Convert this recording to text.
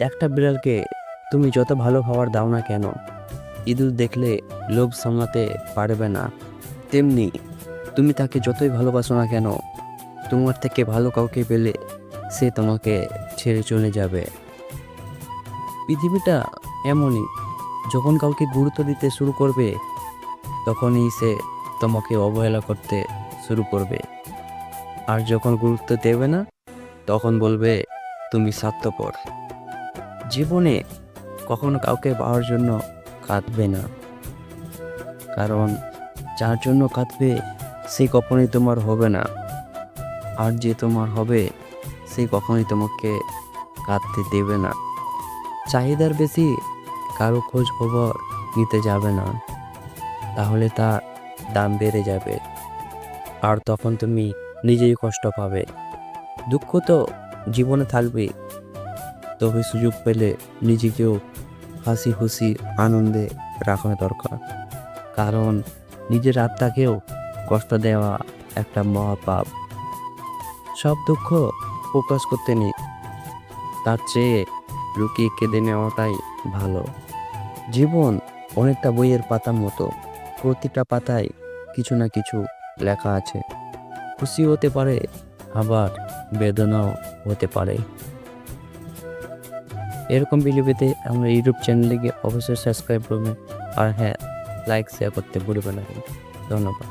একটা বিড়ালকে তুমি যত ভালো খাবার দাও না কেন, ইঁদুর দেখলে লোভ সামলাতে পারবে না। তেমনি তুমি তাকে যতই ভালোবাসো না কেন, তোমার থেকে ভালো কাউকে পেলে সে তোমাকে ছেড়ে চলে যাবে। পৃথিবীটা এমনই, যখন কাউকে গুরুত্ব দিতে শুরু করবে তখনই সে তোমাকে অবহেলা করতে শুরু করবে। আর যখন গুরুত্ব দেবে না তখন বলবে তুমি স্বার্থপর। জীবনে কখনো কাউকে পাওয়ার জন্য কাঁদবে না, কারণ যার জন্য কাঁদবে সে কখনোই তোমার হবে না। আর যে তোমার হবে সে কখনোই তোমাকে কাঁদতে দেবে না। চাহিদার বেশি কারো খোঁজ খবর নিতে যাবে না, তাহলে তার দাম বেড়ে যাবে আর তখন তুমি নিজেই কষ্ট পাবে। দুঃখ তো জীবনে থাকবে, তবে সুযোগ পেলে নিজেকেও হাসি খুশি আনন্দে রাখা দরকার, কারণ নিজের আত্মাকেও কষ্ট দেওয়া একটা মহাপাপ। সব দুঃখ প্রকাশ করতে নেই, তার চেয়ে লুকিয়ে কেঁদে নেওয়াটাই ভালো। জীবন অনেকটা বইয়ের পাতার মতো, প্রতিটা পাতায় কিছু না কিছু লেখা আছে। খুশি হতে পারে, আবার বেদনাও হতে পারে। এরকম ভিডিও পেতে আমার ইউটিউব চ্যানেলে গিয়ে অবশ্যই সাবস্ক্রাইব করবেন, আর হ্যাঁ, লাইক শেয়ার করতে ভুলবেন না। ধন্যবাদ।